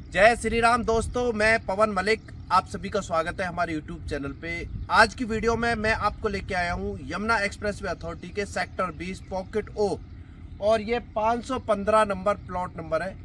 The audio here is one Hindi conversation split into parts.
जय श्री राम दोस्तों, मैं पवन मलिक, आप सभी का स्वागत है हमारे YouTube चैनल पे। आज की वीडियो में मैं आपको लेके आया हूँ यमुना एक्सप्रेसवे अथॉरिटी के सेक्टर 20 पॉकेट ओ, और ये 515 नंबर प्लॉट नंबर है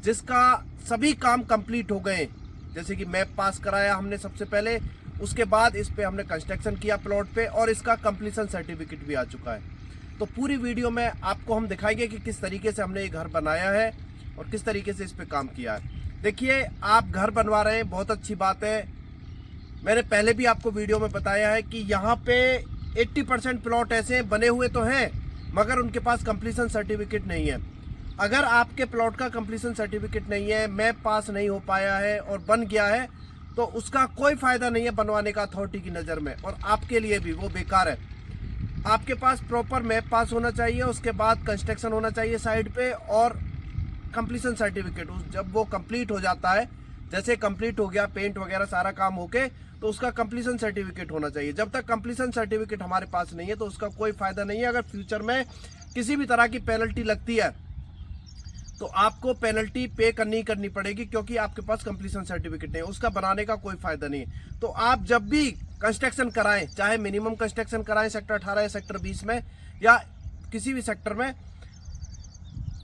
जिसका सभी काम कंप्लीट हो गए। जैसे कि मैप पास कराया हमने सबसे पहले, उसके बाद इस पे हमने कंस्ट्रक्शन किया प्लॉट पे और इसका कंप्लीशन सर्टिफिकेट भी आ चुका है। तो पूरी वीडियो में आपको हम दिखाएंगे कि किस तरीके से हमने ये घर बनाया है और किस तरीके से इस पे काम किया है। देखिए, आप घर बनवा रहे हैं, बहुत अच्छी बात है। मैंने पहले भी आपको वीडियो में बताया है कि यहाँ पे 80% प्लॉट ऐसे बने हुए तो हैं मगर उनके पास कंप्लीशन सर्टिफिकेट नहीं है। अगर आपके प्लॉट का कंप्लीशन सर्टिफिकेट नहीं है, मैप पास नहीं हो पाया है और बन गया है, तो उसका कोई फायदा नहीं है बनवाने का अथॉरिटी की नज़र में, और आपके लिए भी वो बेकार है। आपके पास प्रॉपर मैप पास होना चाहिए, उसके बाद कंस्ट्रक्शन होना चाहिए साइड पे, और कंप्लीशन सर्टिफिकेट जब वो कंप्लीट हो जाता है, जैसे कंप्लीट हो गया पेंट वगैरह सारा काम होके, तो उसका कंप्लीशन सर्टिफिकेट होना चाहिए। जब तक कंप्लीशन सर्टिफिकेट हमारे पास नहीं है तो उसका कोई फायदा नहीं है। अगर फ्यूचर में किसी भी तरह की पेनल्टी लगती है तो आपको पेनल्टी पे करनी पड़ेगी, क्योंकि आपके पास कंप्लीशन सर्टिफिकेट नहीं है, उसका बनाने का कोई फायदा नहीं है। तो आप जब भी कंस्ट्रक्शन कराएं, चाहे मिनिमम कंस्ट्रक्शन कराएं सेक्टर 18 या सेक्टर 20 में या किसी भी सेक्टर में,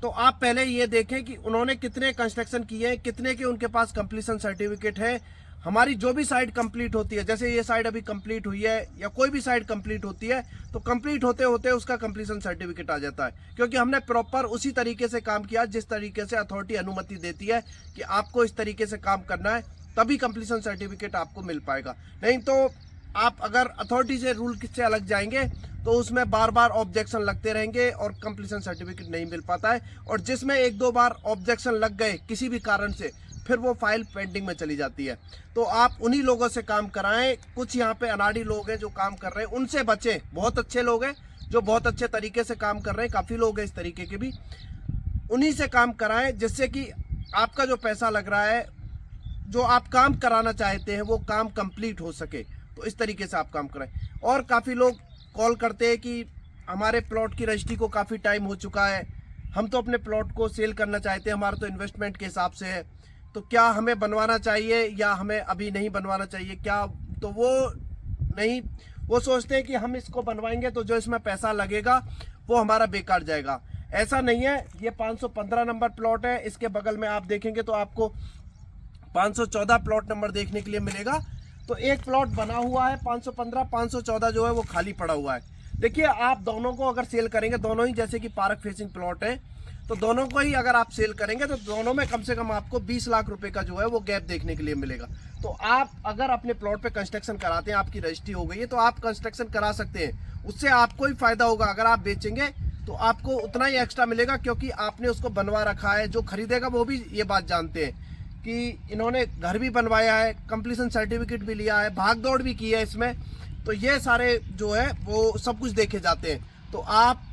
तो आप पहले ये देखें कि उन्होंने कितने कंस्ट्रक्शन किए हैं, कितने के उनके पास कंप्लीशन सर्टिफिकेट है। हमारी जो भी साइड कंप्लीट होती है, जैसे ये साइड अभी कंप्लीट हुई है या कोई भी साइड कंप्लीट होती है, तो कंप्लीट होते होते उसका कंप्लीशन सर्टिफिकेट आ जाता है, क्योंकि हमने प्रॉपर उसी तरीके से काम किया जिस तरीके से अथॉरिटी अनुमति देती है कि आपको इस तरीके से काम करना है, तभी कंप्लीशन सर्टिफिकेट आपको मिल पाएगा। नहीं तो आप अगर अथॉरिटी से रूल से अलग जाएंगे तो उसमें बार बार ऑब्जेक्शन लगते रहेंगे और कंप्लीशन सर्टिफिकेट नहीं मिल पाता है, और जिसमें एक दो बार ऑब्जेक्शन लग गए किसी भी कारण से, फिर वो फाइल पेंडिंग में चली जाती है। तो आप उन्हीं लोगों से काम कराएं। कुछ यहाँ पे अनाड़ी लोग हैं जो काम कर रहे हैं, उनसे बचें। बहुत अच्छे लोग हैं जो बहुत अच्छे तरीके से काम कर रहे हैं, काफ़ी लोग हैं इस तरीके के भी, उन्हीं से काम कराएं, जिससे कि आपका जो पैसा लग रहा है, जो आप काम कराना चाहते हैं, वो काम कंप्लीट हो सके। तो इस तरीके से आप काम कराएं। और काफ़ी लोग कॉल करते हैं कि हमारे प्लॉट की रजिस्ट्री को काफ़ी टाइम हो चुका है, हम तो अपने प्लॉट को सेल करना चाहते हैं, हमारा तो इन्वेस्टमेंट के हिसाब से है, तो क्या हमें बनवाना चाहिए या हमें अभी नहीं बनवाना चाहिए क्या। तो वो सोचते हैं कि हम इसको बनवाएंगे तो जो इसमें पैसा लगेगा वो हमारा बेकार जाएगा। ऐसा नहीं है। ये 515 नंबर प्लॉट है, इसके बगल में आप देखेंगे तो आपको 514 प्लॉट नंबर देखने के लिए मिलेगा। तो एक प्लॉट बना हुआ है 515, 514 जो है वो खाली पड़ा हुआ है। देखिए, आप दोनों को अगर सेल करेंगे, दोनों ही जैसे कि पार्क फेसिंग प्लॉट है, तो दोनों को ही अगर आप सेल करेंगे तो दोनों में कम से कम आपको 20 लाख रुपए का जो है वो गैप देखने के लिए मिलेगा। तो आप अगर अपने प्लॉट पे कंस्ट्रक्शन कराते हैं, आपकी रजिस्ट्री हो गई है, तो आप कंस्ट्रक्शन करा सकते हैं, उससे आपको ही फायदा होगा। अगर आप बेचेंगे तो आपको उतना ही एक्स्ट्रा मिलेगा, क्योंकि आपने उसको बनवा रखा है। जो खरीदेगा वो भी ये बात जानते हैं कि इन्होंने घर भी बनवाया है, कंप्लीशन सर्टिफिकेट भी लिया है, भाग दौड़ भी की है इसमें, तो ये सारे जो है वो सब कुछ देखे जाते हैं। तो आप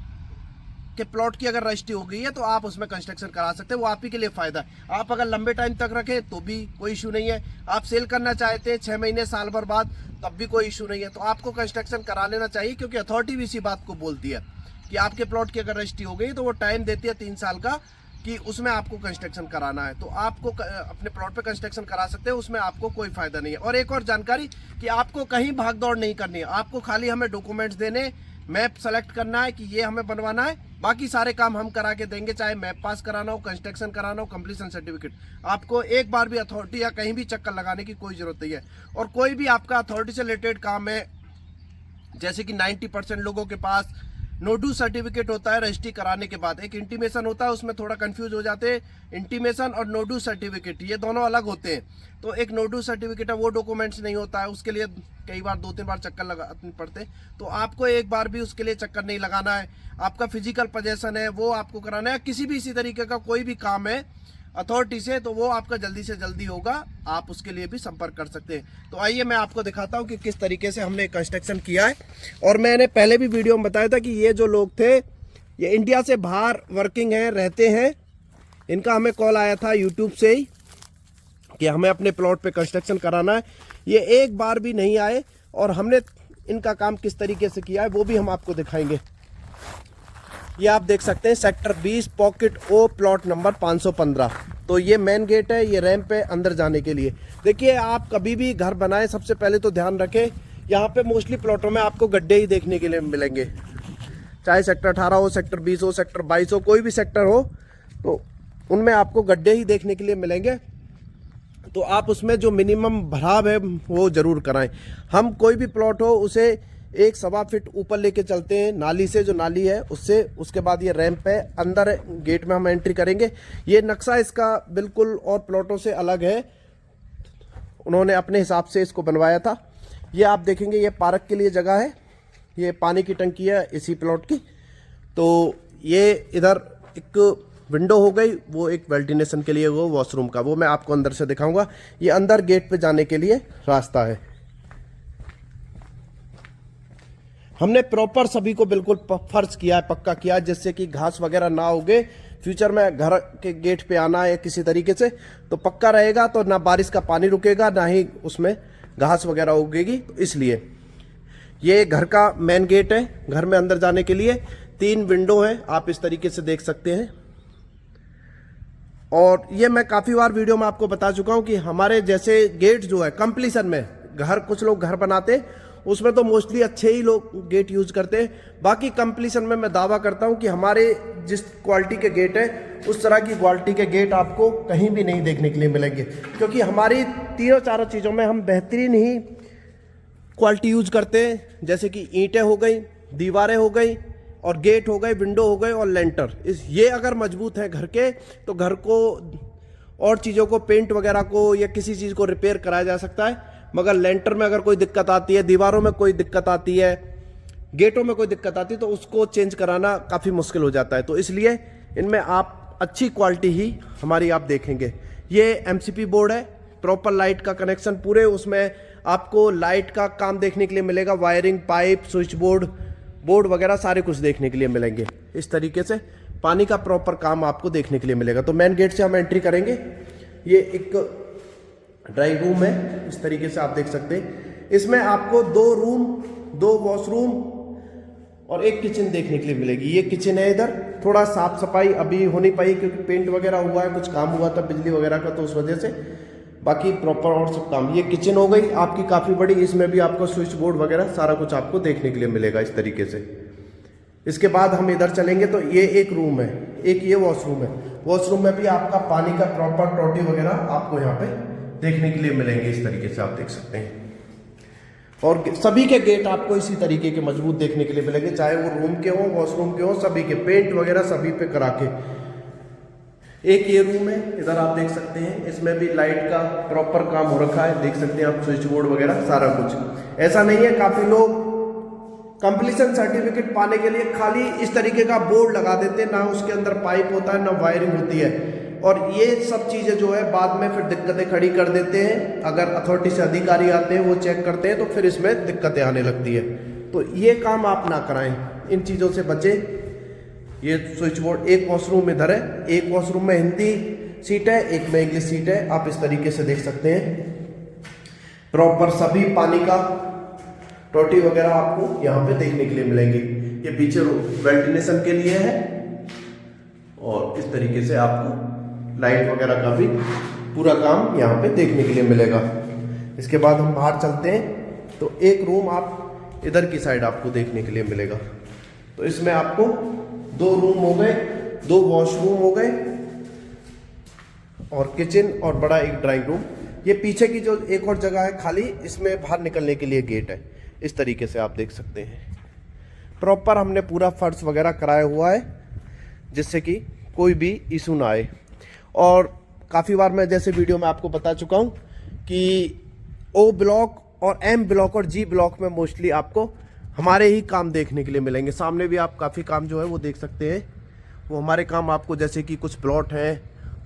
के प्लॉट की अगर रजिस्ट्री हो गई है तो आप उसमें कंस्ट्रक्शन करा सकते हैं, वो आप ही के लिए फायदा है। आप अगर लंबे टाइम तक रखें तो भी कोई इशू नहीं है, आप सेल करना चाहते हैं 6 महीने साल भर बाद, तब भी कोई इशू नहीं है। तो आपको कंस्ट्रक्शन करा लेना चाहिए, क्योंकि अथॉरिटी भी इसी बात को बोलती है कि आपके प्लॉट की अगर रजिस्ट्री हो गई तो वो टाइम देती है 3 साल का कि उसमें आपको कंस्ट्रक्शन कराना है। तो आपको अपने प्लॉट पे कंस्ट्रक्शन करा सकते हैं, उसमें आपको कोई फायदा नहीं है। और एक और जानकारी कि आपको कहीं भाग दौड़ नहीं करनी है, आपको खाली हमें डॉक्यूमेंट्स देने, मैप सेलेक्ट करना है कि ये हमें बनवाना है, बाकी सारे काम हम करा के देंगे, चाहे मैप पास कराना हो, कंस्ट्रक्शन कराना हो, कंप्लीशन सर्टिफिकेट। आपको एक बार भी अथॉरिटी या कहीं भी चक्कर लगाने की कोई जरूरत नहीं है। और कोई भी आपका अथॉरिटी से रिलेटेड काम है, जैसे कि 90% लोगों के पास नोडू सर्टिफिकेट होता है रजिस्ट्री कराने के बाद, एक इंटीमेशन होता है, उसमें थोड़ा कंफ्यूज हो जाते हैं। इंटीमेशन और नोडू सर्टिफिकेट ये दोनों अलग होते हैं। तो एक नोडू सर्टिफिकेट है, वो डॉक्यूमेंट्स नहीं होता है, उसके लिए कई बार 2-3 बार चक्कर लगाने पड़ते हैं। तो आपको एक बार भी उसके लिए चक्कर नहीं लगाना है। आपका फिजिकल पोजेशन है वो आपको कराना है, किसी भी इसी तरीके का कोई भी काम है अथॉरिटी से, तो वो आपका जल्दी से जल्दी होगा, आप उसके लिए भी संपर्क कर सकते हैं। तो आइए मैं आपको दिखाता हूं कि किस तरीके से हमने कंस्ट्रक्शन किया है। और मैंने पहले भी वीडियो में बताया था कि ये जो लोग थे ये इंडिया से बाहर वर्किंग है, रहते हैं। इनका हमें कॉल आया था यूट्यूब से ही कि हमें अपने प्लॉट पे कंस्ट्रक्शन कराना है। ये एक बार भी नहीं आए, और हमने इनका काम किस तरीके से किया है वो भी हम आपको दिखाएंगे। ये आप देख सकते हैं सेक्टर 20 पॉकेट ओ प्लॉट नंबर 515। तो ये मेन गेट है, ये रैंप है अंदर जाने के लिए। देखिए आप कभी भी घर बनाएं सबसे पहले तो ध्यान रखें, यहाँ पे मोस्टली प्लॉटों में आपको गड्ढे ही देखने के लिए मिलेंगे, चाहे सेक्टर 18 हो, सेक्टर 20 हो, सेक्टर 22 हो, कोई भी सेक्टर हो, तो उनमें आपको गड्ढे ही देखने के लिए मिलेंगे। तो आप उसमें जो मिनिमम भराव है वो ज़रूर कराएं। हम कोई भी प्लॉट हो उसे 1.25 फीट ऊपर लेके चलते हैं नाली से, जो नाली है उससे। उसके बाद ये रैंप है, अंदर गेट में हम एंट्री करेंगे। ये नक्शा इसका बिल्कुल और प्लॉटों से अलग है, उन्होंने अपने हिसाब से इसको बनवाया था। ये आप देखेंगे ये पार्क के लिए जगह है, ये पानी की टंकी है इसी प्लॉट की। तो ये इधर एक विंडो हो गई, वो एक वेंटिलेशन के लिए, वो वॉशरूम का, वो मैं आपको अंदर से दिखाऊंगा। ये अंदर गेट पे जाने के लिए रास्ता है। हमने प्रॉपर सभी को बिल्कुल फर्श किया है, पक्का किया है, जिससे कि घास वगैरह ना उगे। फ्यूचर में घर के गेट पे आना है किसी तरीके से तो पक्का रहेगा, तो ना बारिश का पानी रुकेगा, ना ही उसमें घास वगैरह उगेगी। तो इसलिए ये घर का मेन गेट है। घर में अंदर जाने के लिए 3 विंडो हैं, आप इस तरीके से देख सकते हैं। और ये मैं काफ़ी बार वीडियो में आपको बता चुका हूं कि हमारे जैसे गेट जो है कंप्लीशन में, घर कुछ लोग घर बनाते उसमें तो मोस्टली अच्छे ही लोग गेट यूज करते हैं। बाकी कंप्लीशन में मैं दावा करता हूं कि हमारे जिस क्वालिटी के गेट है उस तरह की क्वालिटी के गेट आपको कहीं भी नहीं देखने के लिए मिलेंगे, क्योंकि हमारी तीनों चारों चीज़ों में हम बेहतरीन ही क्वालिटी यूज करते हैं। जैसे कि ईंटें हो गई, दीवारें हो गई, और गेट हो गए, विंडो हो गए और लेंटर। ये अगर मजबूत है घर के, तो घर को और चीज़ों को, पेंट वगैरह को या किसी चीज़ को रिपेयर कराया जा सकता है। मगर लेंटर में अगर कोई दिक्कत आती है, दीवारों में कोई दिक्कत आती है, गेटों में कोई दिक्कत आती है, तो उसको चेंज कराना काफ़ी मुश्किल हो जाता है। तो इसलिए इनमें आप अच्छी क्वालिटी ही हमारी आप देखेंगे। ये MCP बोर्ड है, प्रॉपर लाइट का कनेक्शन, पूरे उसमें आपको लाइट का काम देखने के लिए मिलेगा। Wiring, pipe, switch board, board वगैरह सारे कुछ देखने के लिए मिलेंगे। इस तरीके से पानी का प्रॉपर काम आपको देखने के लिए मिलेगा। तो मेन गेट से हम एंट्री करेंगे। ये एक ड्राइंग रूम है, इस तरीके से आप देख सकते हैं। इसमें आपको 2 रूम, 2 वॉशरूम और एक किचन देखने के लिए मिलेगी। ये किचन है, इधर थोड़ा साफ सफाई अभी हो नहीं पाई क्योंकि पेंट वगैरह हुआ है, कुछ काम हुआ था बिजली वगैरह का, तो उस वजह से। बाकी प्रॉपर और सब काम। ये किचन हो गई आपकी काफ़ी बड़ी, इसमें भी आपको स्विच बोर्ड वगैरह सारा कुछ आपको देखने के लिए मिलेगा इस तरीके से। इसके बाद हम इधर चलेंगे तो ये एक रूम है, एक ये वॉशरूम है। वॉशरूम में भी आपका पानी का प्रॉपर टोटी वगैरह आपको यहाँ पे देखने के लिए मिलेंगे, इस तरीके से आप देख सकते हैं। और सभी के गेट आपको इसी तरीके के मजबूत देखने के लिए मिलेंगे, चाहे वो रूम के हों, वॉशरूम के हों, सभी के पेंट वगैरह सभी पे करा के। एक ये रूम है, इधर आप देख सकते हैं, इसमें भी लाइट का प्रॉपर काम हो रखा है, देख सकते हैं आप, स्विच बोर्ड वगैरह सारा कुछ। ऐसा नहीं है, काफ़ी लोग कंप्लीशन सर्टिफिकेट पाने के लिए खाली इस तरीके का बोर्ड लगा देते हैं, ना उसके अंदर पाइप होता है, ना वायरिंग होती है, और ये सब चीज़ें जो है बाद में फिर दिक्कतें खड़ी कर देते हैं। अगर अथॉरिटी से अधिकारी आते हैं, वो चेक करते हैं, तो फिर इसमें दिक्कतें आने लगती है। तो ये काम आप ना कराएं, इन चीज़ों से बचें। ये स्विच बोर्ड, एक वॉशरूम इधर है, एक वॉशरूम में हिंदी सीट है, एक में इंग्लिश सीट है, आप इस तरीके से देख सकते हैं। प्रॉपर सभी पानी का टोटी वगैरह आपको यहाँ पे देखने के लिए मिलेंगे। ये पीछे वेंटिलेशन के लिए है, और इस तरीके से आपको लाइट वगैरह का भी पूरा काम यहाँ पे देखने के लिए मिलेगा। इसके बाद हम बाहर चलते हैं तो एक रूम आप इधर की साइड आपको देखने के लिए मिलेगा। तो इसमें आपको 2 रूम हो गए, 2 वॉशरूम हो गए, और किचन और बड़ा एक ड्राइंग रूम। ये पीछे की जो एक और जगह है खाली, इसमें बाहर निकलने के लिए गेट है, इस तरीके से आप देख सकते हैं। प्रॉपर हमने पूरा फर्श वगैरह कराया हुआ है, जिससे कि कोई भी इशू ना आए। और काफ़ी बार मैं जैसे वीडियो में आपको बता चुका हूँ कि O ब्लॉक और M ब्लॉक और G ब्लॉक में मोस्टली आपको हमारे ही काम देखने के लिए मिलेंगे। सामने भी आप काफ़ी काम जो है वो देख सकते हैं, वो हमारे काम आपको, जैसे कि कुछ प्लॉट हैं,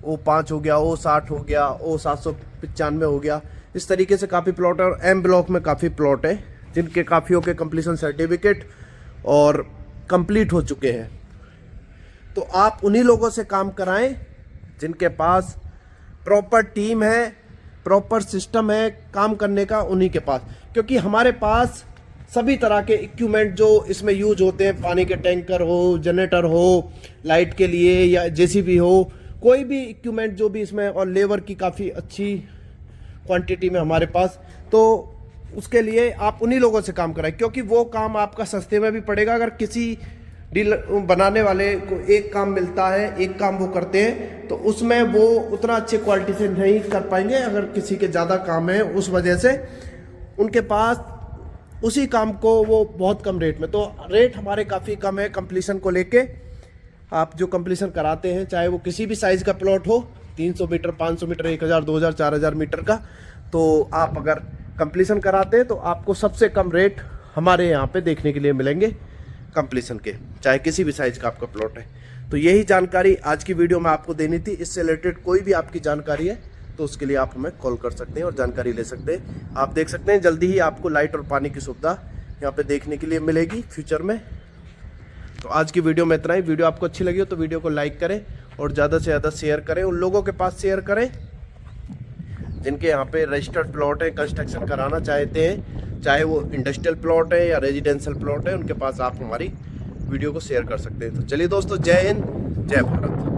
O5 हो गया, O60 हो गया, O795 हो गया, इस तरीके से काफ़ी प्लॉट है। और M ब्लॉक में काफ़ी प्लॉट है जिनके काफ़ियों के कंप्लीशन सर्टिफिकेट और कंप्लीट हो चुके हैं। तो आप उन्हीं लोगों से काम कराएं जिनके पास प्रॉपर टीम है, प्रॉपर सिस्टम है काम करने का, उन्हीं के पास। क्योंकि हमारे पास सभी तरह के इक्विपमेंट जो इसमें यूज होते हैं, पानी के टैंकर हो, जनरेटर हो, लाइट के लिए या JCB हो, कोई भी इक्विपमेंट जो भी इसमें, और लेबर की काफ़ी अच्छी क्वांटिटी में हमारे पास, तो उसके लिए आप उन्हीं लोगों से काम कराएं, क्योंकि वो काम आपका सस्ते में भी पड़ेगा। अगर किसी डीलर बनाने वाले को एक काम मिलता है, एक काम वो करते हैं, तो उसमें वो उतना अच्छे क्वालिटी से नहीं कर पाएंगे। अगर किसी के ज़्यादा काम है, उस वजह से उनके पास उसी काम को वो बहुत कम रेट में, तो रेट हमारे काफ़ी कम है कंप्लीशन को लेके। आप जो कंप्लीशन कराते हैं, चाहे वो किसी भी साइज़ का प्लॉट हो, 300 मीटर, 500 मीटर, 1000, 2000, 4000 मीटर का, तो आप अगर कंप्लीशन कराते हैं तो आपको सबसे कम रेट हमारे यहाँ पे देखने के लिए मिलेंगे कंप्लीशन के, चाहे किसी भी साइज़ का आपका प्लॉट है। तो यही जानकारी आज की वीडियो में आपको देनी थी। इससे रिलेटेड कोई भी आपकी जानकारी है तो उसके लिए आप हमें कॉल कर सकते हैं और जानकारी ले सकते हैं। आप देख सकते हैं जल्दी ही आपको लाइट और पानी की सुविधा यहाँ पे देखने के लिए मिलेगी फ्यूचर में। तो आज की वीडियो में इतना ही। वीडियो आपको अच्छी लगी हो तो वीडियो को लाइक करें और ज़्यादा से ज़्यादा शेयर करें, उन लोगों के पास शेयर करें जिनके यहाँ पे रजिस्टर्ड प्लॉट है, कंस्ट्रक्शन कराना चाहते हैं, चाहे वो इंडस्ट्रियल प्लॉट है या रेजिडेंशियल प्लॉट है, उनके पास आप हमारी वीडियो को शेयर कर सकते हैं। तो चलिए दोस्तों, जय हिंद, जय भारत।